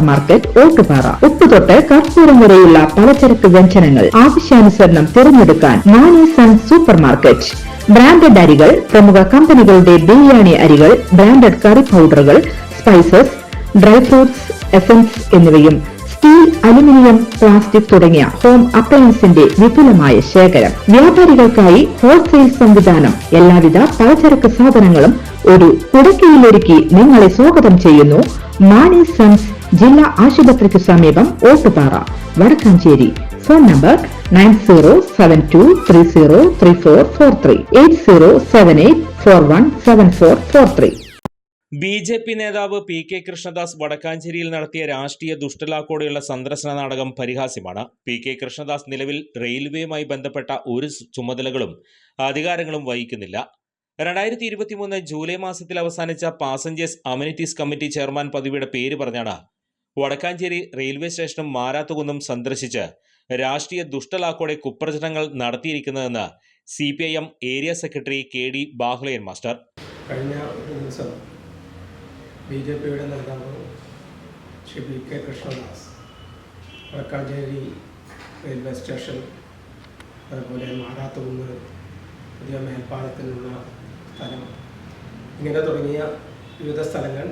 Market, Ottupara. ഉപ്പ് തൊട്ട് കർപ്പൂരം വരെയുള്ള പലചരക്ക് വ്യഞ്ജനങ്ങൾ ആവശ്യാനുസരണം തിരഞ്ഞെടുക്കാൻ Mani sons supermarket. Branded അരികൾ, പ്രമുഖ കമ്പനികളുടെ ബിരിയാണി അരികൾ, ബ്രാൻഡഡ് കറി പൗഡറുകൾ, സ്പൈസസ്, ഡ്രൈ ഫ്രൂട്ട്സ്, എസൻസ് എന്നിവയും സ്റ്റീൽ, അലുമിനിയം, പ്ലാസ്റ്റിക് തുടങ്ങിയ ഹോം അപ്ലയൻസിന്റെ വിപുലമായ ശേഖരം. വ്യാപാരികൾക്കായി ഹോൾസെയിൽ സംവിധാനം. എല്ലാവിധ പലചരക്ക് സാധനങ്ങളും ഒരു കുടക്കീഴിലൊരുക്കി നിങ്ങളെ സ്വാഗതം ചെയ്യുന്നു മാണി സൺസ്, ജില്ലാ ആശുപത്രിക്ക് സമീപം, Ottupara, Vadakkanchery. Phone number 9072303443 8078417443. BJP നേതാവ് PK കൃഷ്ണദാസ് വടക്കാഞ്ചേരിയിൽ നടത്തിയ രാഷ്ട്രീയ ദുഷ്ടലാക്കോടെയുള്ള സന്ദർശന നാടകം പരിഹാസ്യമാണ്. PK കൃഷ്ണദാസ് നിലവിൽ റെയിൽവേയുമായി ബന്ധപ്പെട്ട ഒരു ചുമതലകളും അധികാരങ്ങളും വഹിക്കുന്നില്ല. 2023 ജൂലൈ മാസത്തിൽ അവസാനിച്ച പാസഞ്ചേഴ്സ് അമ്യൂണിറ്റീസ് കമ്മിറ്റി ചെയർമാൻ പദവിയുടെ പേര് പറഞ്ഞാണ് വടക്കാഞ്ചേരി റെയിൽവേ സ്റ്റേഷനും മാരാത്തുകുന്നും സന്ദർശിച്ച് രാഷ്ട്രീയ ദുഷ്ടലാക്കോടെ കുപ്രചരണങ്ങൾ നടത്തിയിരിക്കുന്നതെന്ന് CPIM area secretary KD Bahuleyan master. കഴിഞ്ഞ ദിവസം BJPയുടെ നേതാവ് Shri PK Krishnadas Vadakkanchery railway station, അതുപോലെ മാരാത്തുകുന്ന് പുതിയ മേൽപ്പാലത്തിനുള്ള സ്ഥലം, ഇങ്ങനെ തുടങ്ങിയ വിവിധ സ്ഥലങ്ങൾ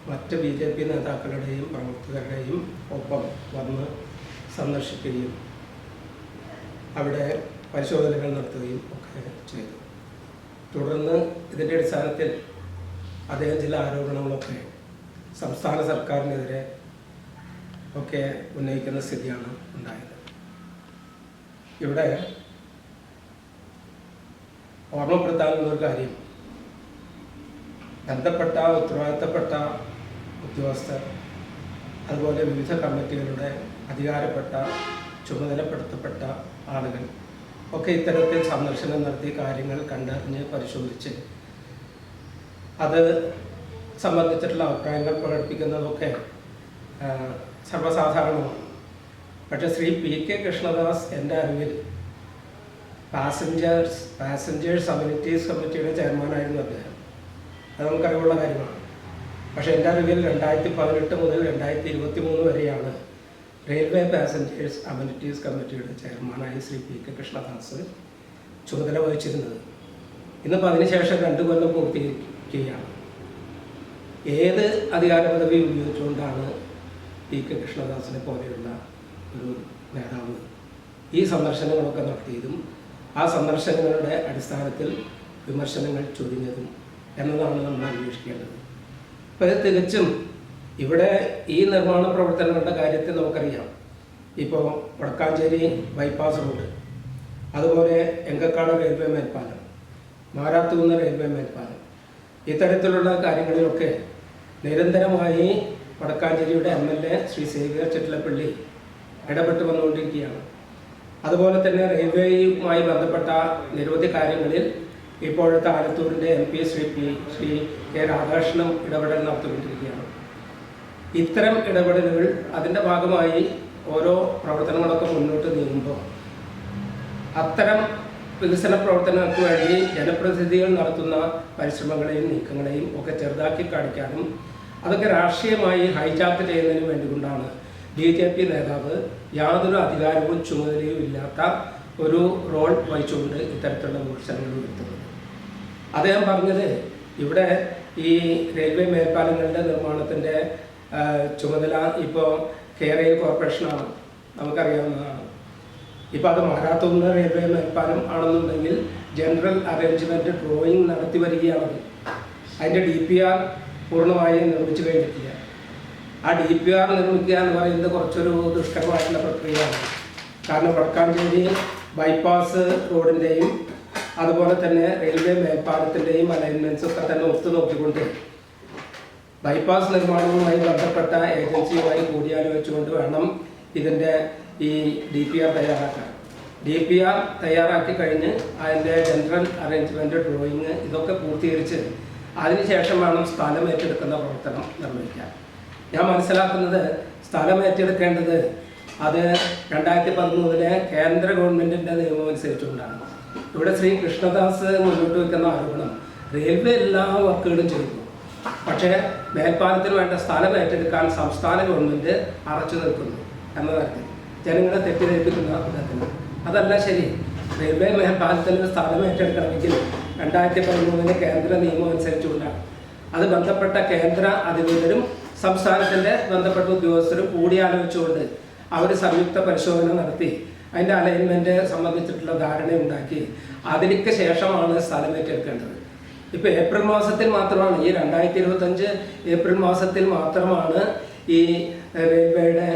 മറ്റ് BJP നേതാക്കളുടെയും പ്രവർത്തകരുടെയും ഒപ്പം വന്ന് സന്ദർശിക്കുകയും അവിടെ പരിശോധനകൾ നടത്തുകയും ഒക്കെ ചെയ്തു. തുടർന്ന് ഇതിൻ്റെ അടിസ്ഥാനത്തിൽ അദ്ദേഹം ചില ആരോപണങ്ങളൊക്കെ സംസ്ഥാന സർക്കാരിനെതിരെ ഒക്കെ ഉന്നയിക്കുന്ന സ്ഥിതിയാണ് ഉണ്ടായത്. ഇവിടെ ഓർമ്മപ്പെടുത്താനുള്ളൊരു കാര്യം, ബന്ധപ്പെട്ട ഉത്തരവാദിത്തപ്പെട്ട ഉദ്യോഗസ്ഥർ, അതുപോലെ വിവിധ കമ്മിറ്റികളുടെ അധികാരപ്പെട്ട ചുമതലപ്പെടുത്തപ്പെട്ട ആളുകൾ ഒക്കെ ഇത്തരത്തിൽ സന്ദർശനം നടത്തി കാര്യങ്ങൾ കണ്ടറിഞ്ഞ് പരിശോധിച്ച് അത് സംബന്ധിച്ചിട്ടുള്ള അഭിപ്രായങ്ങൾ പ്രകടിപ്പിക്കുന്നതൊക്കെ സർവ്വസാധാരണമാണ്. പക്ഷേ ശ്രീ PK കൃഷ്ണദാസ് എൻ്റെ അറിവിൽ പാസഞ്ചേഴ്സ് അമ്യൂണിറ്റീസ് കമ്മിറ്റിയുടെ ചെയർമാനായിരുന്നു അദ്ദേഹം. അത് നമുക്കറിവുള്ള കാര്യമാണ്. പക്ഷേ എൻ്റെ അറിവിൽ 2018 മുതൽ 2023 വരെയാണ് റെയിൽവേ പാസഞ്ചേഴ്സ് അമ്യൂണിറ്റീസ് കമ്മിറ്റിയുടെ ചെയർമാനായി ശ്രീ PK കൃഷ്ണദാസ് ചുമതല വഹിച്ചിരുന്നത്. ഇന്നിപ്പോൾ അതിനുശേഷം 2 കൊല്ലം പൂർത്തീകരിക്കുകയാണ്. ഏത് അധികാര പദവി ഉപയോഗിച്ചുകൊണ്ടാണ് PK കൃഷ്ണദാസിനെ പോലെയുള്ള ഒരു നേതാവ് ഈ സന്ദർശനങ്ങളൊക്കെ നടത്തിയതും ആ സന്ദർശനങ്ങളുടെ അടിസ്ഥാനത്തിൽ വിമർശനങ്ങൾ ചൊരിഞ്ഞതും എന്നതാണ് നമ്മൾ അന്വേഷിക്കേണ്ടത്. അപ്പോൾ ഇത് തികച്ചും ഇവിടെ ഈ നിർമ്മാണ പ്രവർത്തനങ്ങളുടെ കാര്യത്തിൽ നമുക്കറിയാം. ഇപ്പോൾ വടക്കാഞ്ചേരി ബൈപ്പാസ് റോഡ്, അതുപോലെ എങ്കക്കാട് റെയിൽവേ മേൽപ്പാലം, മാരാത്തുകുന്ന് റെയിൽവേ മേൽപ്പാലം, ഇത്തരത്തിലുള്ള കാര്യങ്ങളിലൊക്കെ നിരന്തരമായി വടക്കാഞ്ചേരിയുടെ MLA ശ്രീ സേവ്യർ ചിറ്റിലപ്പള്ളി ഇടപെട്ട് വന്നുകൊണ്ടിരിക്കുകയാണ്. അതുപോലെ തന്നെ റെയിൽവേയുമായി ബന്ധപ്പെട്ട നിരവധി കാര്യങ്ങളിൽ ഇപ്പോഴത്തെ ആലത്തൂരിൻ്റെ MP ശ്രീ K രാധാകൃഷ്ണനും ഇടപെടൽ നടത്തിക്കൊണ്ടിരിക്കുകയാണ്. ഇത്തരം ഇടപെടലുകൾ അതിൻ്റെ ഭാഗമായി ഓരോ പ്രവർത്തനങ്ങളൊക്കെ മുന്നോട്ട് നീങ്ങുമ്പോൾ അത്തരം വികസന പ്രവർത്തനങ്ങൾക്ക് വേണ്ടി ജനപ്രതിനിധികൾ നടത്തുന്ന പരിശ്രമങ്ങളെയും നീക്കങ്ങളെയും ഒക്കെ ചെറുതാക്കി കാണിക്കാനും അതൊക്കെ രാഷ്ട്രീയമായി ഹൈജാക്ക് ചെയ്യുന്നതിന് വേണ്ടി കൊണ്ടാണ് BJP നേതാവ് യാതൊരു അധികാരവും ചുമതലയും ഇല്ലാത്ത ഒരു റോൾ വഹിച്ചുകൊണ്ട് ഇത്തരത്തിലുള്ള വിമർശനങ്ങൾ വരുത്തുന്നത്. അദ്ദേഹം പറഞ്ഞത് ഇവിടെ ഈ റെയിൽവേ മേൽപ്പാലങ്ങളുടെ നിർമ്മാണത്തിൻ്റെ ചുമതല ഇപ്പോൾ കേരള കോർപ്പറേഷനാണ്, നമുക്കറിയാവുന്നതാണ്. ഇപ്പോൾ അത് മാരാത്തുകുന്ന് റെയിൽവേ മേൽപ്പാലം ആണെന്നുണ്ടെങ്കിൽ ജനറൽ അറേഞ്ച്മെൻറ്റ് ഡ്രോയിങ് നടത്തി വരികയാണത്. അതിൻ്റെ DPR പൂർണ്ണമായി നിർമ്മിച്ചു കഴിഞ്ഞിട്ടില്ല. ആ DPR നിർമ്മിക്കുക എന്ന് പറയുന്നത് കുറച്ചൊരു ദുഷ്കരമായിട്ടുള്ള പ്രക്രിയയാണ്. കാരണം വടക്കാഞ്ചേരി ബൈപ്പാസ് റോഡിൻ്റെയും അതുപോലെ തന്നെ റെയിൽവേ മേൽപ്പാലത്തിൻ്റെയും അലൈൻമെൻറ്റ്സ് ഒക്കെ തന്നെ ഒത്തു നോക്കിക്കൊണ്ട് ബൈപ്പാസ് നിർമ്മാണവുമായി ബന്ധപ്പെട്ട ഏജൻസിയുമായി കൂടിയാലോചിച്ചുകൊണ്ട് വേണം ഇതിൻ്റെ ഈ DPR തയ്യാറാക്കാൻ. DPR തയ്യാറാക്കി കഴിഞ്ഞ് അതിൻ്റെ ജനറൽ അറേഞ്ച്മെൻറ്റ് ഡ്രോയിങ് ഇതൊക്കെ പൂർത്തീകരിച്ച് അതിനുശേഷം വേണം സ്ഥലം ഏറ്റെടുക്കുന്ന പ്രവർത്തനം നിർവഹിക്കാൻ. ഞാൻ മനസ്സിലാക്കുന്നത് സ്ഥലം ഏറ്റെടുക്കേണ്ടത് അത് 2013 കേന്ദ്ര ഗവൺമെൻറ്റിൻ്റെ നിയമം അനുസരിച്ചുകൊണ്ടാണ്. ഇവിടെ ശ്രീ കൃഷ്ണദാസ് മുന്നോട്ട് വയ്ക്കുന്ന ആരോപണം റെയിൽവേ എല്ലാ വർക്കുകളും ചെയ്തു, പക്ഷേ മേൽപ്പാലത്തിന് വേണ്ട സ്ഥലം ഏറ്റെടുക്കാൻ സംസ്ഥാന ഗവൺമെൻറ് അറച്ചു നിൽക്കുന്നു എന്ന തരത്തിൽ ജനങ്ങളെ തെറ്റിദ്ധരിപ്പിക്കുന്ന വിധത്തിൽ. അതല്ല ശരി. റെയിൽവേ മേൽപ്പാലത്തിന് സ്ഥലം ഏറ്റെടുക്കണമെങ്കിൽ 2013 കേന്ദ്ര നിയമം അനുസരിച്ചുകൊണ്ടാണ്. അത് ബന്ധപ്പെട്ട കേന്ദ്ര അധികൃതരും സംസ്ഥാനത്തിൻ്റെ ബന്ധപ്പെട്ട ഉദ്യോഗസ്ഥരും കൂടിയാലോചിച്ചുകൊണ്ട് അവർ സംയുക്ത പരിശോധന നടത്തി അതിൻ്റെ അലൈൻമെൻറ്റ് സംബന്ധിച്ചിട്ടുള്ള ധാരണയുണ്ടാക്കി അതിലേക്ക് ശേഷമാണ് സ്ഥലം ഏറ്റെടുക്കേണ്ടത്. ഇപ്പോൾ ഏപ്രിൽ മാസത്തിൽ മാത്രമാണ്, ഈ 2025 ഏപ്രിൽ മാസത്തിൽ മാത്രമാണ് ഈ റെയിൽവേയുടെ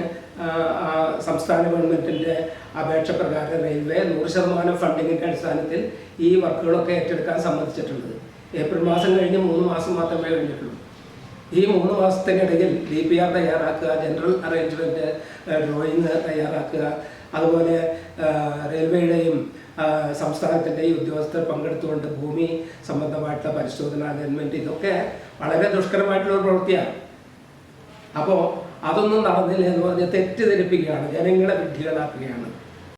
സംസ്ഥാന ഗവൺമെൻറ്റിൻ്റെ അപേക്ഷ പ്രകാരം റെയിൽവേ 100% ഫണ്ടിങ്ങിൻ്റെ അടിസ്ഥാനത്തിൽ ഈ വർക്കുകളൊക്കെ ഏറ്റെടുക്കാൻ സമ്മതിച്ചിട്ടുള്ളത്. ഏപ്രിൽ മാസം കഴിഞ്ഞ് 3 മാസം മാത്രമേ കഴിഞ്ഞിട്ടുള്ളൂ. ഈ 3 മാസത്തിനിടയിൽ DPR തയ്യാറാക്കുക, ജനറൽ അറേഞ്ച്മെൻറ്റ് ഡ്രോയിങ് തയ്യാറാക്കുക, അതുപോലെ റെയിൽവേയുടെയും സംസ്ഥാനത്തിൻ്റെയും ഉദ്യോഗസ്ഥർ പങ്കെടുത്തുകൊണ്ട് ഭൂമി സംബന്ധമായിട്ടുള്ള പരിശോധന, അലൈൻമെൻറ്റ്, ഇതൊക്കെ വളരെ ദുഷ്കരമായിട്ടുള്ള പ്രവൃത്തിയാണ്. അപ്പോൾ അതൊന്നും നടന്നില്ല എന്ന് പറഞ്ഞ് തെറ്റിദ്ധരിപ്പിക്കുകയാണ്, ജനങ്ങളെ വിഡ്ഢികളാക്കുകയാണ്.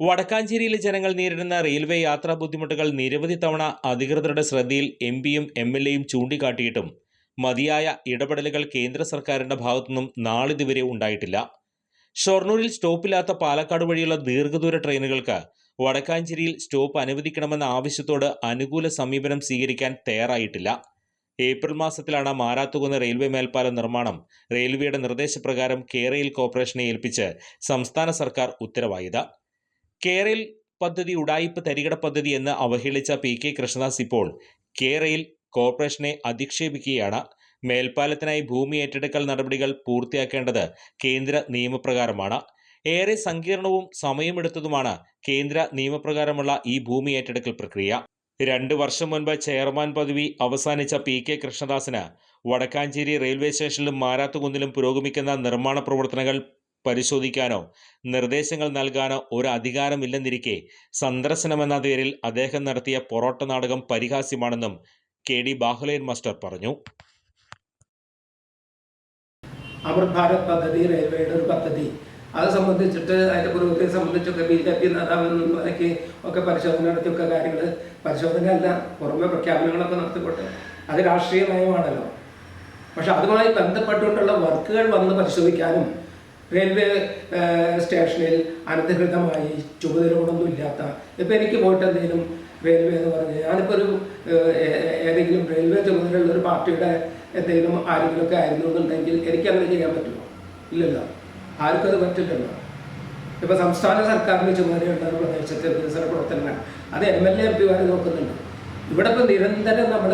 വടക്കാഞ്ചേരിയിലെ ജനങ്ങൾ നേരിടുന്ന റെയിൽവേ യാത്രാ ബുദ്ധിമുട്ടുകൾ നിരവധി തവണ അധികൃതരുടെ ശ്രദ്ധയിൽ MPയും MLAയും ചൂണ്ടിക്കാട്ടിയിട്ടും മതിയായ ഇടപെടലുകൾ കേന്ദ്ര സർക്കാരിന്റെ ഭാഗത്തുനിന്നും നാളിതുവരെ ഉണ്ടായിട്ടില്ല. ഷൊർണൂരിൽ സ്റ്റോപ്പില്ലാത്ത പാലക്കാട് വഴിയുള്ള ദീർഘദൂര ട്രെയിനുകൾക്ക് വടക്കാഞ്ചേരിയിൽ സ്റ്റോപ്പ് അനുവദിക്കണമെന്ന ആവശ്യത്തോട് അനുകൂല സമീപനം സ്വീകരിക്കാൻ തയ്യാറായിട്ടില്ല. ഏപ്രിൽ മാസത്തിലാണ് മാരാത്തുകുന്ന് റെയിൽവേ മേൽപ്പാല നിർമ്മാണം റെയിൽവേയുടെ നിർദ്ദേശപ്രകാരം കേരയിൽ കോർപ്പറേഷനെ ഏൽപ്പിച്ച് സംസ്ഥാന സർക്കാർ ഉത്തരവായത്. കേരയിൽ പദ്ധതി ഉഡായിപ്പ് തരികിട പദ്ധതി എന്ന് അവഹേളിച്ച PK കൃഷ്ണദാസ് ഇപ്പോൾ കേരയിൽ കോർപ്പറേഷനെ അധിക്ഷേപിക്കുകയാണ്. മേൽപ്പാലത്തിനായി ഭൂമി ഏറ്റെടുക്കൽ നടപടികൾ പൂർത്തിയാക്കേണ്ടത് കേന്ദ്ര നിയമപ്രകാരമാണ്. ഏറെ സങ്കീർണവും സമയമെടുത്തതുമാണ് കേന്ദ്ര നിയമപ്രകാരമുള്ള ഈ ഭൂമി ഏറ്റെടുക്കൽ പ്രക്രിയ. 2 വർഷം മുൻപ് ചെയർമാൻ പദവി അവസാനിച്ച PK കൃഷ്ണദാസിന് വടക്കാഞ്ചേരി റെയിൽവേ സ്റ്റേഷനിലും മാരാത്തുകുന്നിലും പുരോഗമിക്കുന്ന നിർമ്മാണ പ്രവർത്തനങ്ങൾ പരിശോധിക്കാനോ നിർദ്ദേശങ്ങൾ നൽകാനോ ഒരു അധികാരമില്ലെന്നിരിക്കെ സന്ദർശനമെന്ന പേരിൽ അദ്ദേഹം നടത്തിയ പൊറോട്ട നാടകം പരിഹാസ്യമാണെന്നും KD ബാഹുലയൻ മാസ്റ്റർ പറഞ്ഞു. അമൃത് ഭാരത് പദ്ധതി റെയിൽവേയുടെ ഒരു പദ്ധതി, അത് സംബന്ധിച്ചിട്ട് അതിൻ്റെ പുരോഗതിയെ സംബന്ധിച്ചൊക്കെ BJP നേതാവെന്നൊക്കെ ഒക്കെ പരിശോധന നടത്തിയൊക്കെ കാര്യങ്ങൾ, പരിശോധനയല്ല പുറമെ പ്രഖ്യാപനങ്ങളൊക്കെ നടത്തിക്കോട്ടെ, അത് രാഷ്ട്രീയ നയമാണല്ലോ. പക്ഷെ അതുമായി ബന്ധപ്പെട്ടുകൊണ്ടുള്ള വർക്കുകൾ വന്ന് പരിശോധിക്കാനും റെയിൽവേ സ്റ്റേഷനിൽ അനധികൃതമായി ചുമതലകളൊന്നും ഇല്ലാത്ത, ഇപ്പം എനിക്ക് പോയിട്ട് എന്തെങ്കിലും റെയിൽവേ എന്ന് പറഞ്ഞ് ഞാനിപ്പോൾ ഒരു ഏതെങ്കിലും റെയിൽവേ ചുമതലയുള്ള ഒരു പാർട്ടിയുടെ എന്തെങ്കിലും ആരെങ്കിലുമൊക്കെ ആയിരുന്നു എന്നുണ്ടെങ്കിൽ എനിക്കങ്ങനെ ചെയ്യാൻ പറ്റുമോ? ഇല്ലല്ലോ, ആർക്കും അത് പറ്റില്ലല്ലോ. ഇപ്പോൾ സംസ്ഥാന സർക്കാരിന് ചുമതലയുള്ള പ്രദേശത്തെ വികസന പ്രവർത്തനങ്ങൾ അത് MLA MPമാർ നോക്കുന്നുണ്ട്. ഇവിടെ ഇപ്പോൾ നിരന്തരം നമ്മൾ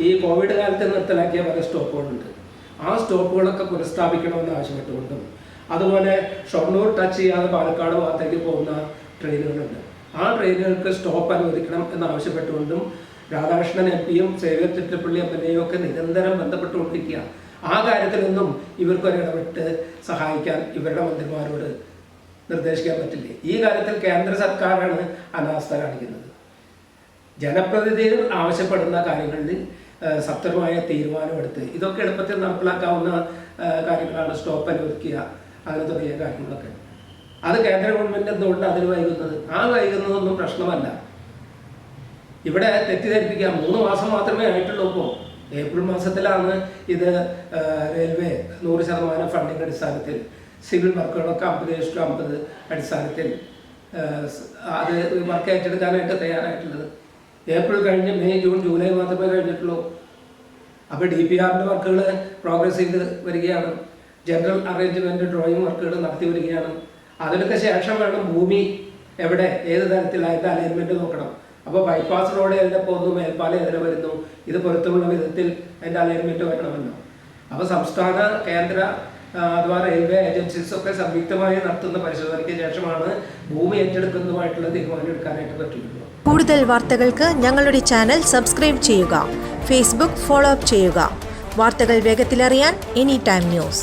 ഈ കോവിഡ് കാലത്ത് നിർത്തലാക്കിയ പല സ്റ്റോപ്പുകളുണ്ട്. ആ സ്റ്റോപ്പുകളൊക്കെ പുനഃസ്ഥാപിക്കണമെന്ന് ആവശ്യപ്പെട്ടുകൊണ്ടും, അതുപോലെ ഷൊർണൂർ ടച്ച് ചെയ്യാതെ പാലക്കാട് ഭാഗത്തേക്ക് പോകുന്ന ട്രെയിനുകളുണ്ട്. ആ ട്രെയിനുകൾക്ക് സ്റ്റോപ്പ് അനുവദിക്കണം എന്നാവശ്യപ്പെട്ടുകൊണ്ടും രാധാകൃഷ്ണൻ MPയും സേവ്യർ ചിറ്റപ്പള്ളി MLAയും ഒക്കെ നിരന്തരം ബന്ധപ്പെട്ടുകൊണ്ടിരിക്കുക. ആ കാര്യത്തിലൊന്നും ഇവർക്കൊരിടപെട്ട് സഹായിക്കാൻ ഇവരുടെ മന്ത്രിമാരോട് നിർദ്ദേശിക്കാൻ പറ്റില്ലേ? ഈ കാര്യത്തിൽ കേന്ദ്ര സർക്കാരാണ് അനാസ്ഥ കാണിക്കുന്നത്. ജനപ്രതിനിധികൾ ആവശ്യപ്പെടുന്ന കാര്യങ്ങളിൽ സത്വരമായ തീരുമാനമെടുത്ത് ഇതൊക്കെ എളുപ്പത്തിൽ നടപ്പിലാക്കാവുന്ന കാര്യങ്ങളാണ്. സ്റ്റോപ്പ് അനുവദിക്കുക, അങ്ങനെ തുടങ്ങിയ കാര്യങ്ങളൊക്കെ. അത് കേന്ദ്ര ഗവൺമെൻറ് എന്തുകൊണ്ട് അതിന് വൈകുന്നത്? ആ വൈകുന്നതൊന്നും പ്രശ്നമല്ല. ഇവിടെ തെറ്റിദ്ധരിപ്പിക്കുക. 3 മാസം മാത്രമേ ആയിട്ടുള്ളൂ. ഇപ്പോൾ ഏപ്രിൽ മാസത്തിലാണ് ഇത് റെയിൽവേ 100% ഫണ്ടിങ് അടിസ്ഥാനത്തിൽ സിവിൽ വർക്കുകളൊക്കെ 50:50 അടിസ്ഥാനത്തിൽ അത് വർക്ക് ഏറ്റെടുക്കാനായിട്ട് തയ്യാറായിട്ടുള്ളത്. ഏപ്രിൽ കഴിഞ്ഞ് മെയ് ജൂൺ ജൂലൈ മാത്രമേ കഴിഞ്ഞിട്ടുള്ളൂ. അപ്പോൾ DPRൻ്റെ വർക്കുകൾ പ്രോഗ്രസ് ചെയ്ത് വരികയാണ്. ജനറൽ അറേഞ്ച്മെൻറ്റ് ഡ്രോയിങ് വർക്കുകൾ നടത്തി വരികയാണ്. അതിനൊക്കെ ശേഷം വേണം ഭൂമി എവിടെ ഏത് തരത്തിലായിട്ട് അലൈൻമെൻറ്റ് നോക്കണം. അപ്പോൾ ബൈപ്പാസ് റോഡ് എതിരെ പോകുന്നു, മേൽപ്പാലം എതിരെ വരുന്നു, ഇത് പൊരുത്തമുള്ള വിധത്തിൽ അതിൻ്റെ അലൈൻമെൻറ്റ് വരണമല്ലോ. അപ്പോൾ സംസ്ഥാന കേന്ദ്ര അഥവാ റെയിൽവേ ഏജൻസീസൊക്കെ സംയുക്തമായി നടത്തുന്ന പരിശോധനയ്ക്ക് ശേഷമാണ് ഭൂമി ഏറ്റെടുക്കുന്നതുമായിട്ടുള്ള തീരുമാനം എടുക്കാനായിട്ട് പറ്റുള്ളൂ. കൂടുതൽ വാർത്തകൾക്ക് ഞങ്ങളുടെ ചാനൽ സബ്സ്ക്രൈബ് ചെയ്യുക, ഫേസ്ബുക്ക് ഫോളോ അപ്പ് ചെയ്യുക. വാർത്തകൾ വേഗത്തിലറിയാൻ Anytime News.